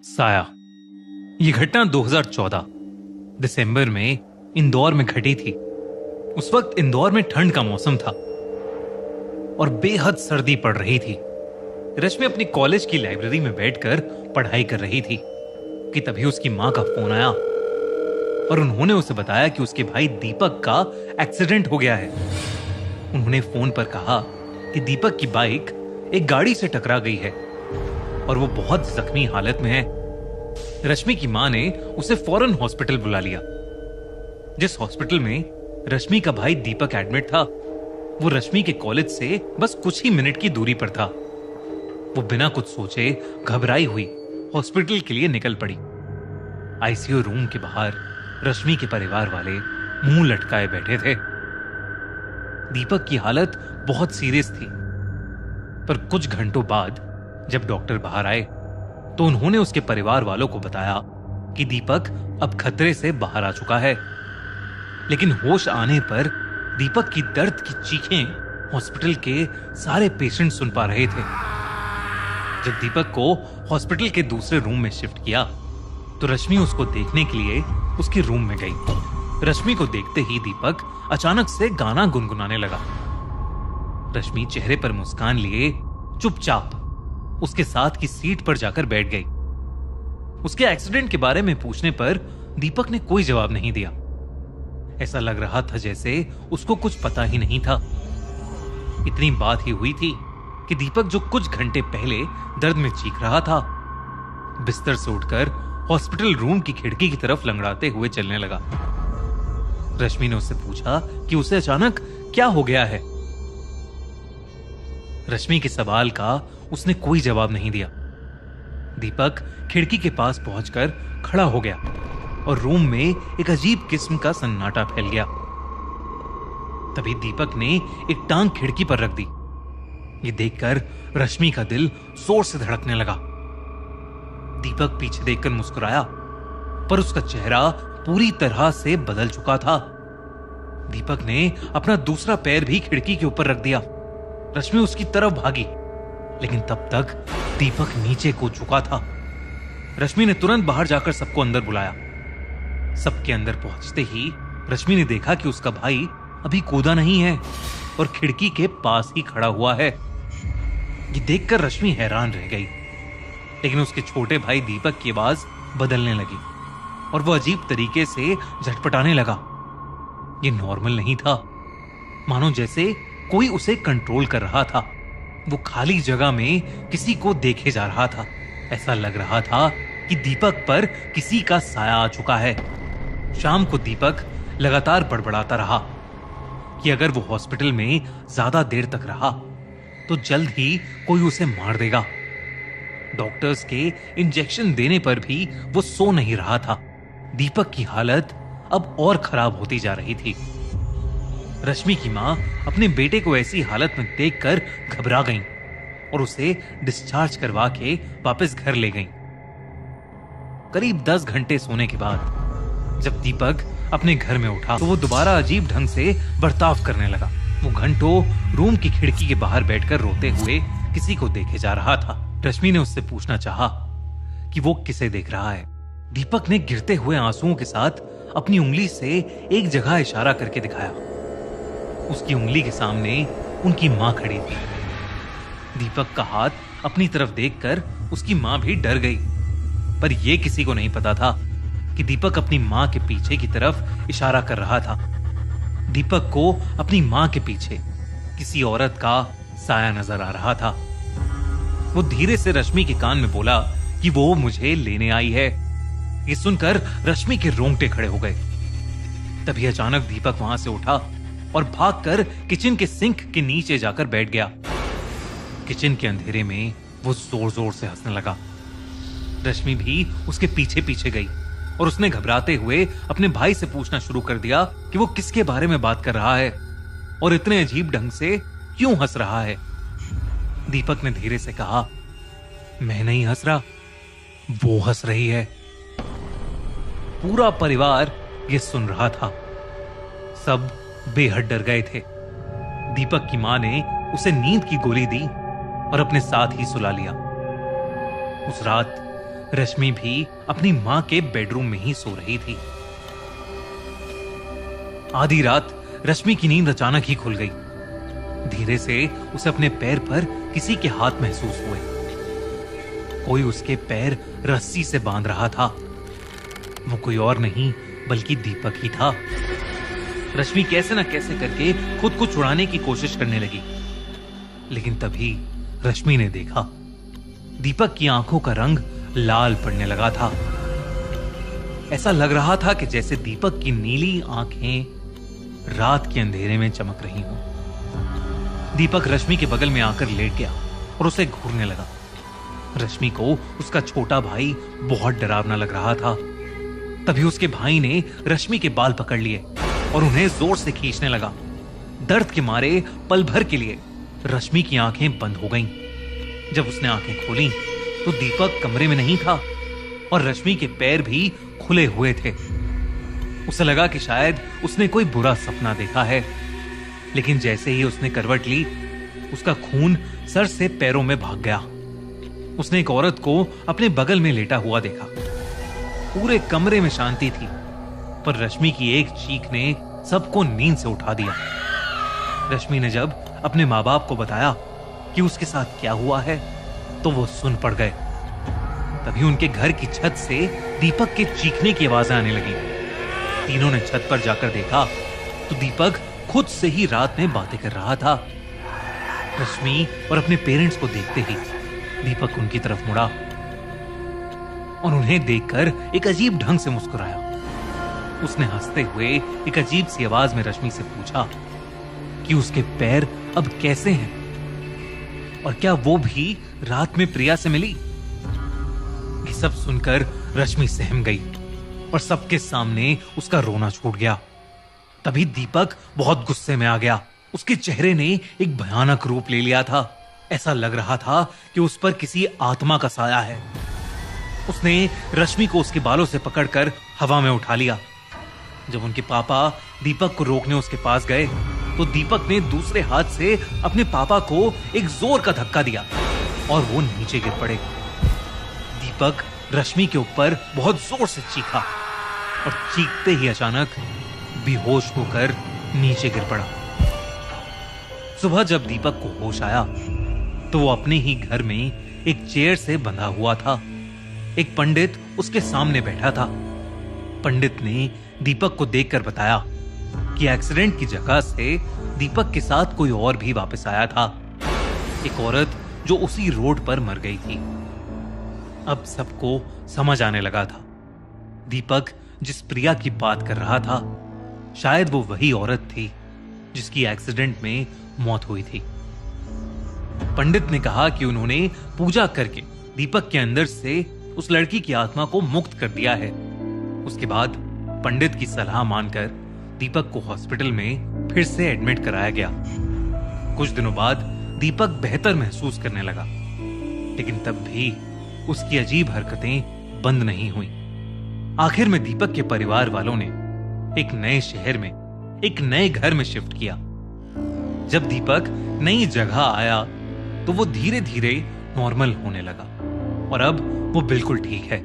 साया। ये घटना 2014 दिसंबर में इंदौर में घटी थी। उस वक्त इंदौर में ठंड का मौसम था और बेहद सर्दी पड़ रही थी। रश्मि अपनी कॉलेज की लाइब्रेरी में बैठकर पढ़ाई कर रही थी कि तभी उसकी मां का फोन आया और उन्होंने उसे बताया कि उसके भाई दीपक का एक्सीडेंट हो गया है। उन्होंने फोन पर कहा कि दीपक की बाइक एक गाड़ी से टकरा गई है और वो बहुत जख्मी हालत में है। रश्मि की मां ने उसे फौरन हॉस्पिटल बुला लिया। जिस हॉस्पिटल में रश्मि का भाई दीपक एडमिट था, वो रश्मि के कॉलेज से बस कुछ ही मिनट की दूरी पर था। वो बिना कुछ सोचे घबराई हुई हॉस्पिटल के लिए निकल पड़ी। आईसीयू रूम के बाहर रश्मि के परिवार वाले मुंह लटकाए बैठे थे। दीपक की हालत बहुत सीरियस थी, पर कुछ घंटों बाद जब डॉक्टर बाहर आए तो उन्होंने उसके परिवार वालों को बताया कि दीपक अब खतरे से बाहर आ चुका है। लेकिन होश आने पर दीपक की दर्द की चीखें हॉस्पिटल के सारे पेशेंट सुन पा रहे थे। जब दीपक को हॉस्पिटल के दूसरे रूम में शिफ्ट किया तो रश्मि उसको देखने के लिए उसके रूम में गई। रश्मि को देखते ही दीपक अचानक से गाना गुनगुनाने लगा। रश्मि चेहरे पर मुस्कान लिए चुपचाप उसके साथ की सीट पर जाकर बैठ गई। उसके एक्सीडेंट के बारे में पूछने पर दीपक ने कोई जवाब नहीं दिया। ऐसा लग रहा था जैसे उसको कुछ पता ही नहीं था। इतनी बात ही हुई थी कि दीपक जो कुछ घंटे पहले दर्द में चीख रहा था, बिस्तर से उठकर हॉस्पिटल रूम की खिड़की की तरफ लंगड़ाते हुए चलने लगा। रश्मि ने उससे पूछा कि उसे अचानक क्या हो गया है। रश्मि के सवाल का उसने कोई जवाब नहीं दिया। दीपक खिड़की के पास पहुंचकर खड़ा हो गया और रूम में एक अजीब किस्म का सन्नाटा फैल गया। तभी दीपक ने एक टांग खिड़की पर रख दी। ये देखकर रश्मि का दिल जोर से धड़कने लगा। दीपक पीछे देखकर मुस्कुराया, पर उसका चेहरा पूरी तरह से बदल चुका था। दीपक ने अपना दूसरा पैर भी खिड़की के ऊपर रख दिया। रश्मि उसकी तरफ भागी, लेकिन तब तक दीपक नीचे कूद चुका था। रश्मि ने तुरंत बाहर जाकर सबको अंदर बुलाया। सबके अंदर पहुंचते ही रश्मि ने देखा कि उसका भाई अभी कूदा नहीं है और खिड़की के पास ही खड़ा हुआ है। ये देखकर रश्मि हैरान रह गई, लेकिन उसके छोटे भाई दीपक की आवाज बदलने लगी और वो अजीब तरीके से झटपटाने लगा। ये नॉर्मल नहीं था, मानो जैसे कोई उसे कंट्रोल कर रहा था। वो खाली जगह में किसी को देखे जा रहा था। ऐसा लग रहा था कि दीपक पर किसी का साया आ चुका है। शाम को दीपक लगातार बड़बड़ाता रहा कि अगर वो हॉस्पिटल में ज्यादा देर तक रहा तो जल्द ही कोई उसे मार देगा। डॉक्टर्स के इंजेक्शन देने पर भी वो सो नहीं रहा था। दीपक की हालत अब और खराब होती जा रही थी। रश्मि की मां अपने बेटे को ऐसी हालत में देखकर घबरा गईं और उसे डिस्चार्ज करवा के वापस घर ले गईं। करीब 10 घंटे सोने के बाद जब दीपक अपने घर में उठा तो वो दोबारा अजीब ढंग से बर्ताव करने लगा। वो घंटों रूम की खिड़की के बाहर बैठकर रोते हुए किसी को देखे जा रहा था। रश्मि ने उससे पूछना चाहा कि वो किसे देख रहा है। दीपक ने गिरते हुए आंसुओं के साथ अपनी उंगली से एक जगह इशारा करके दिखाया। उसकी उंगली के सामने उनकी मां खड़ी थी। दीपक का हाथ अपनी तरफ देखकर उसकी मां भी डर गई, पर यह किसी को नहीं पता था कि दीपक अपनी मां के पीछे की तरफ इशारा कर रहा था। दीपक को अपनी मां के पीछे किसी औरत का साया नजर आ रहा था। वो धीरे से रश्मि के कान में बोला कि वो मुझे लेने आई है। ये सुनकर रश्मि के रोंगटे खड़े हो गए। तभी अचानक दीपक वहां से उठा और भागकर किचन के सिंक के नीचे जाकर बैठ गया। किचन के अंधेरे में वो जोर जोर से हंसने लगा। रश्मि भी उसके पीछे पीछे गई और उसने घबराते हुए अपने भाई से पूछना शुरू कर दिया कि वो किसके बारे में बात कर रहा है और इतने अजीब ढंग से क्यों हंस रहा है। दीपक ने धीरे से कहा, मैं नहीं हंस रहा, वो हंस रही है। पूरा परिवार ये सुन रहा था। सब बेहद डर गए थे। दीपक की मां ने उसे नींद की गोली दी और अपने साथ ही सुला लिया। उस रात रश्मि भी अपनी मां के बेडरूम में ही सो रही थी। आधी रात रश्मि की नींद अचानक ही खुल गई। धीरे से उसे अपने पैर पर किसी के हाथ महसूस हुए। कोई उसके पैर रस्सी से बांध रहा था। वो कोई और नहीं बल्कि दीपक ही था। रश्मि कैसे न कैसे करके खुद को छुड़ाने की कोशिश करने लगी, लेकिन तभी रश्मि ने देखा दीपक की आंखों का रंग लाल पड़ने लगा था। ऐसा लग रहा था कि जैसे दीपक की नीली आंखें रात के अंधेरे में चमक रही हों। दीपक रश्मि के बगल में आकर लेट गया और उसे घूरने लगा। रश्मि को उसका छोटा भाई बहुत डरावना लग रहा था। तभी उसके भाई ने रश्मि के बाल पकड़ लिए और उन्हें जोर से खींचने लगा। दर्द के मारे पल भर के लिए रश्मि की आंखें बंद हो गईं। जब उसने आंखें खोली तो दीपक कमरे में नहीं था और रश्मि के पैर भी खुले हुए थे। उसे लगा कि शायद उसने कोई बुरा सपना देखा है, लेकिन जैसे ही उसने करवट ली, उसका खून सर से पैरों में भाग गया। उसने एक औरत को अपने बगल में लेटा हुआ देखा। पूरे कमरे में शांति थी, पर रश्मि की एक चीख ने सबको नींद से उठा दिया। रश्मि ने जब अपने माँ बाप को बताया कि उसके साथ क्या हुआ है, तो वो सुन पड़ गए। तभी उनके घर की छत से दीपक के चीखने की आवाजें आने लगी। तीनों ने छत पर जाकर देखा तो दीपक खुद से ही रात में बातें कर रहा था। रश्मि और अपने पेरेंट्स को देखते ही दीपक उनकी तरफ मुड़ा और उन्हें देखकर एक अजीब ढंग से मुस्कुराया। उसने हंसते हुए एक अजीब सी आवाज में रश्मि से पूछा कि उसके पैर अब कैसे हैं और क्या वो भी रात में प्रिया से मिली। ये सब सुनकर रश्मि सहम गई और सबके सामने उसका रोना छूट गया। तभी दीपक बहुत गुस्से में आ गया। उसके चेहरे ने एक भयानक रूप ले लिया था। ऐसा लग रहा था कि उस पर किसी आत्मा का साया है। उसने रश्मि को उसके बालों से पकड़कर हवा में उठा लिया। जब उनके पापा दीपक को रोकने उसके पास गए तो दीपक ने दूसरे हाथ से अपने पापा को एक जोर का धक्का दिया और वो नीचे गिर पड़े। दीपक रश्मि के ऊपर बहुत जोर से चीखा और चीखते ही अचानक बेहोश होकर नीचे गिर पड़ा। सुबह जब दीपक को होश आया तो वो अपने ही घर में एक चेयर से बंधा हुआ था। एक पंडित उसके सामने बैठा था। पंडित ने दीपक को देखकर बताया कि एक्सीडेंट की जगह से दीपक के साथ कोई और भी वापस आया था, एक औरत जो उसी रोड पर मर गई थी। अब सबको समझ आने लगा था। दीपक जिस प्रिया की बात कर रहा था, शायद वो वही औरत थी जिसकी एक्सीडेंट में मौत हुई थी। पंडित ने कहा कि उन्होंने पूजा करके दीपक के अंदर से उस लड़की की आत्मा को मुक्त कर दिया है। उसके बाद पंडित की सलाह मानकर दीपक को हॉस्पिटल में फिर से एडमिट कराया गया। कुछ दिनों बाद दीपक बेहतर महसूस करने लगा, लेकिन तब भी उसकी अजीब हरकतें बंद नहीं हुई। आखिर में दीपक के परिवार वालों ने एक नए शहर में एक नए घर में शिफ्ट किया। जब दीपक नई जगह आया तो वो धीरे धीरे नॉर्मल होने लगा और अब वो बिल्कुल ठीक है।